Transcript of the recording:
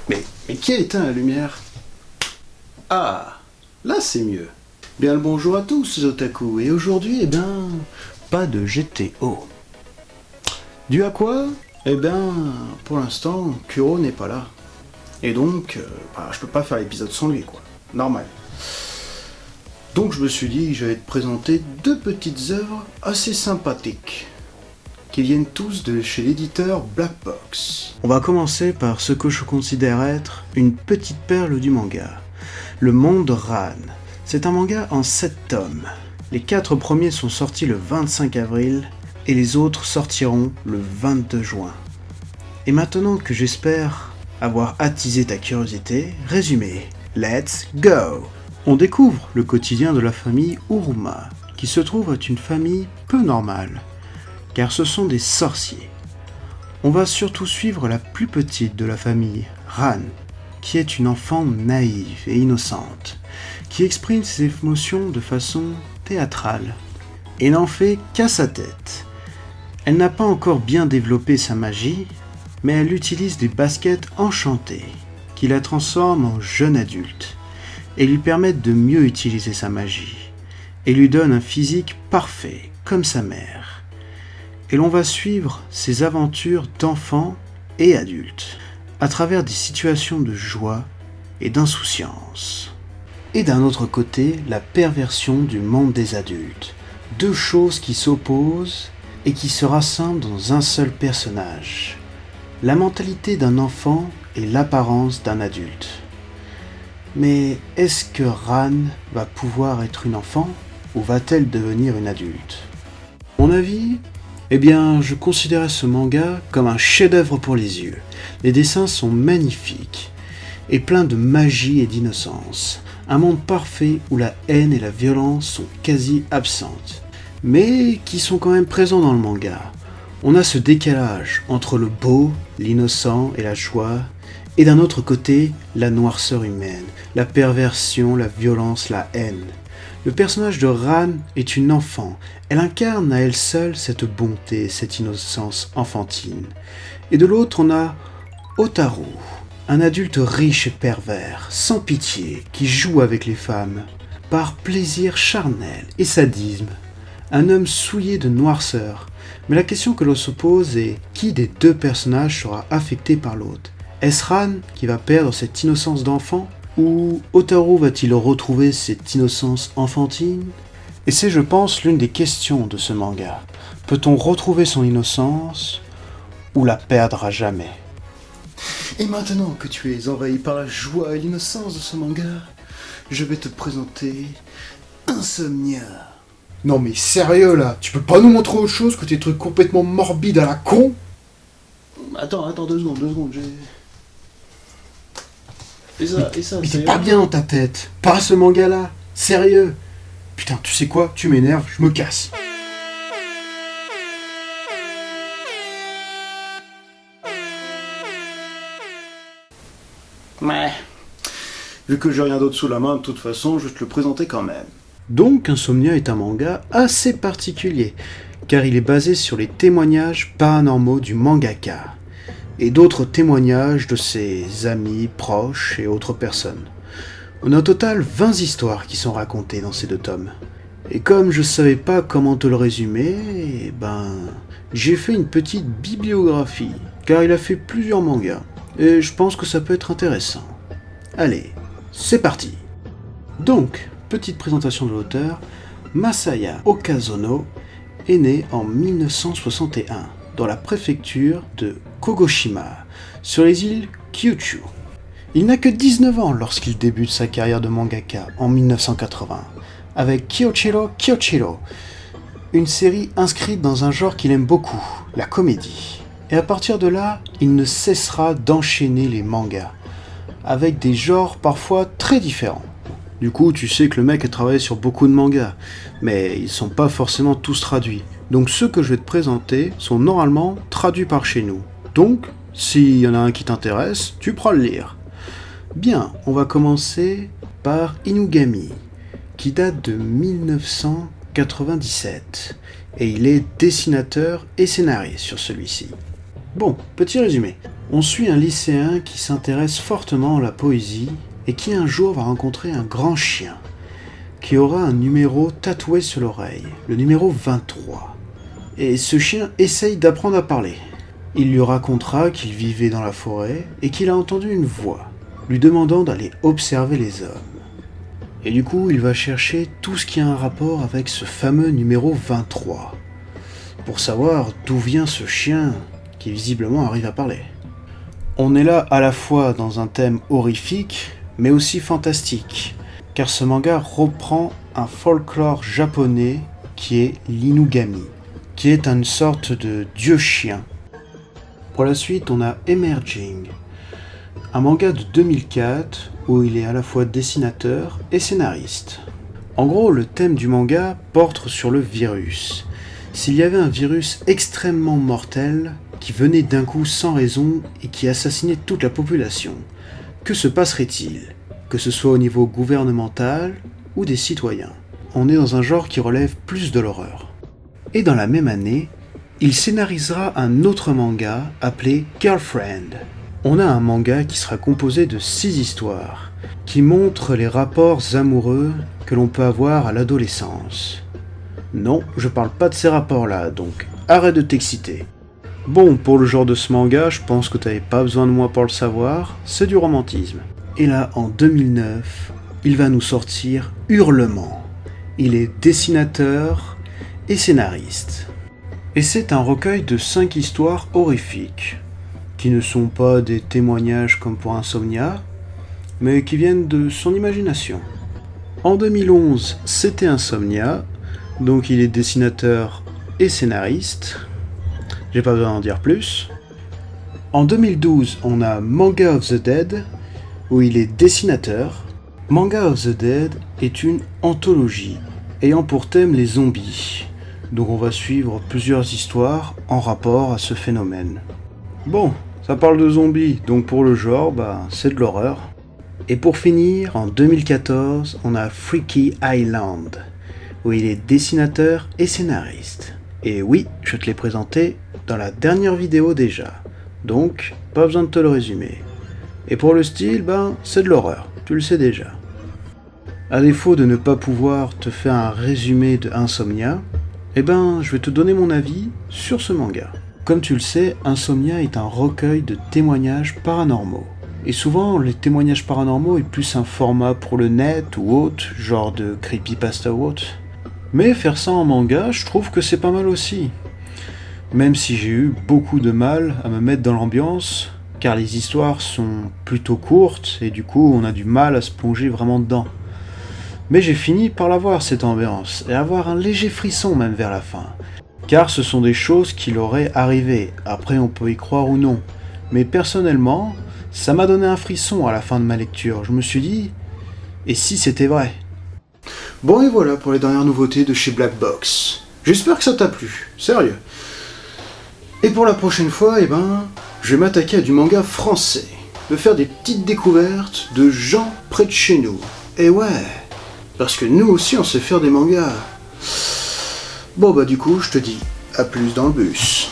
Mais qui a éteint la lumière? Ah, là c'est mieux. Bien le bonjour à tous les otaku, et aujourd'hui, pas de GTO. Dû à quoi? Pour l'instant, Kuro n'est pas là. Et donc, je peux pas faire l'épisode sans lui, quoi. Normal. Donc je me suis dit que j'allais te présenter deux petites œuvres assez sympathiques, qui viennent tous de chez l'éditeur Black Box. On va commencer par ce que je considère être une petite perle du manga, Le Monde Ran. C'est un manga en 7 tomes. Les 4 premiers sont sortis le 25 avril et les autres sortiront le 22 juin. Et maintenant que j'espère avoir attisé ta curiosité, résumé, let's go! On découvre le quotidien de la famille Uruma, qui se trouve être une famille peu normale, car ce sont des sorciers. On va surtout suivre la plus petite de la famille, Ran, qui est une enfant naïve et innocente, qui exprime ses émotions de façon théâtrale, et n'en fait qu'à sa tête. Elle n'a pas encore bien développé sa magie, mais elle utilise des baskets enchantées, qui la transforment en jeune adulte, et lui permettent de mieux utiliser sa magie, et lui donnent un physique parfait, comme sa mère. Et l'on va suivre ses aventures d'enfant et adulte, à travers des situations de joie et d'insouciance. Et d'un autre côté, la perversion du monde des adultes. Deux choses qui s'opposent et qui se rassemblent dans un seul personnage. La mentalité d'un enfant et l'apparence d'un adulte. Mais est-ce que Ran va pouvoir être une enfant ou va-t-elle devenir une adulte? Mon avis, je considérais ce manga comme un chef-d'œuvre pour les yeux. Les dessins sont magnifiques et pleins de magie et d'innocence. Un monde parfait où la haine et la violence sont quasi absentes, mais qui sont quand même présents dans le manga. On a ce décalage entre le beau, l'innocent et la joie, et d'un autre côté, la noirceur humaine, la perversion, la violence, la haine. Le personnage de Ran est une enfant. Elle incarne à elle seule cette bonté, cette innocence enfantine. Et de l'autre, on a Otaru, un adulte riche et pervers, sans pitié, qui joue avec les femmes, par plaisir charnel et sadisme. Un homme souillé de noirceur. Mais la question que l'on se pose est, qui des deux personnages sera affecté par l'autre? Est-ce Ran qui va perdre cette innocence d'enfant? Ou Otaru va-t-il retrouver cette innocence enfantine? Et c'est, je pense, l'une des questions de ce manga. Peut-on retrouver son innocence ou la perdre à jamais? Et maintenant que tu es envahi par la joie et l'innocence de ce manga, je vais te présenter Insomnia. Non mais sérieux là, tu peux pas nous montrer autre chose que tes trucs complètement morbides à la con? Attends, 2 secondes, j'ai... Et ça, mais t'es pas bien dans ta tête. Pas ce manga-là. Sérieux. Putain, tu sais quoi? Tu m'énerves, je me casse. Ouais. Vu que j'ai rien d'autre sous la main, de toute façon, je vais te le présenter quand même. Donc, Insomnia est un manga assez particulier, car il est basé sur les témoignages paranormaux du mangaka, et d'autres témoignages de ses amis, proches et autres personnes. On a au total 20 histoires qui sont racontées dans ces 2 tomes. Et comme je savais pas comment te le résumer, j'ai fait une petite bibliographie, car il a fait plusieurs mangas, et je pense que ça peut être intéressant. Allez, c'est parti. Donc, petite présentation de l'auteur, Masaya Okazono est né en 1961 dans la préfecture de Kogoshima, sur les îles Kyushu. Il n'a que 19 ans lorsqu'il débute sa carrière de mangaka en 1980, avec Kyochiro Kyochiro, une série inscrite dans un genre qu'il aime beaucoup, la comédie. Et à partir de là, il ne cessera d'enchaîner les mangas, avec des genres parfois très différents. Du coup, tu sais que le mec a travaillé sur beaucoup de mangas, mais ils sont pas forcément tous traduits. Donc ceux que je vais te présenter sont normalement traduits par chez nous. Donc, s'il y en a un qui t'intéresse, tu pourras le lire. Bien, on va commencer par Inugami, qui date de 1997, et il est dessinateur et scénariste sur celui-ci. Bon, petit résumé. On suit un lycéen qui s'intéresse fortement à la poésie et qui un jour va rencontrer un grand chien qui aura un numéro tatoué sur l'oreille, le numéro 23. Et ce chien essaye d'apprendre à parler. Il lui racontera qu'il vivait dans la forêt et qu'il a entendu une voix lui demandant d'aller observer les hommes. Et du coup, il va chercher tout ce qui a un rapport avec ce fameux numéro 23 pour savoir d'où vient ce chien qui visiblement arrive à parler. On est là à la fois dans un thème horrifique, mais aussi fantastique, car ce manga reprend un folklore japonais qui est l'inugami, qui est une sorte de dieu-chien. Pour la suite, on a Emerging, un manga de 2004 où il est à la fois dessinateur et scénariste. En gros, le thème du manga porte sur le virus. S'il y avait un virus extrêmement mortel qui venait d'un coup sans raison et qui assassinait toute la population, que se passerait-il ? Que ce soit au niveau gouvernemental ou des citoyens. On est dans un genre qui relève plus de l'horreur. Et dans la même année, il scénarisera un autre manga appelé Girlfriend. On a un manga qui sera composé de 6 histoires, qui montrent les rapports amoureux que l'on peut avoir à l'adolescence. Non, je parle pas de ces rapports-là, donc arrête de t'exciter. Bon, pour le genre de ce manga, je pense que t'avais pas besoin de moi pour le savoir, c'est du romantisme. Et là, en 2009, il va nous sortir Hurlement. Il est dessinateur et scénariste. Et c'est un recueil de 5 histoires horrifiques, qui ne sont pas des témoignages comme pour Insomnia, mais qui viennent de son imagination. En 2011, c'était Insomnia, donc il est dessinateur et scénariste. J'ai pas besoin d'en dire plus. En 2012, on a Manga of the Dead, où il est dessinateur. Manga of the Dead est une anthologie ayant pour thème les zombies. Donc on va suivre plusieurs histoires en rapport à ce phénomène. Bon, ça parle de zombies, donc pour le genre, c'est de l'horreur. Et pour finir, en 2014, on a Freaky Island, où il est dessinateur et scénariste. Et oui, je te l'ai présenté dans la dernière vidéo déjà, donc pas besoin de te le résumer. Et pour le style, c'est de l'horreur, tu le sais déjà. À défaut de ne pas pouvoir te faire un résumé de Insomnia, je vais te donner mon avis sur ce manga. Comme tu le sais, Insomnia est un recueil de témoignages paranormaux. Et souvent, les témoignages paranormaux est plus un format pour le net ou autre, genre de creepypasta ou autre. Mais faire ça en manga, je trouve que c'est pas mal aussi. Même si j'ai eu beaucoup de mal à me mettre dans l'ambiance, car les histoires sont plutôt courtes et du coup on a du mal à se plonger vraiment dedans. Mais j'ai fini par l'avoir cette ambiance, et avoir un léger frisson même vers la fin. Car ce sont des choses qui leur auraient arrivé, après on peut y croire ou non. Mais personnellement, ça m'a donné un frisson à la fin de ma lecture. Je me suis dit, et si c'était vrai ? Bon et voilà pour les dernières nouveautés de chez Black Box. J'espère que ça t'a plu, sérieux. Et pour la prochaine fois, je vais m'attaquer à du manga français. De faire des petites découvertes de gens près de chez nous. Et ouais, parce que nous aussi on sait faire des mangas. Bon du coup, je te dis, à plus dans le bus.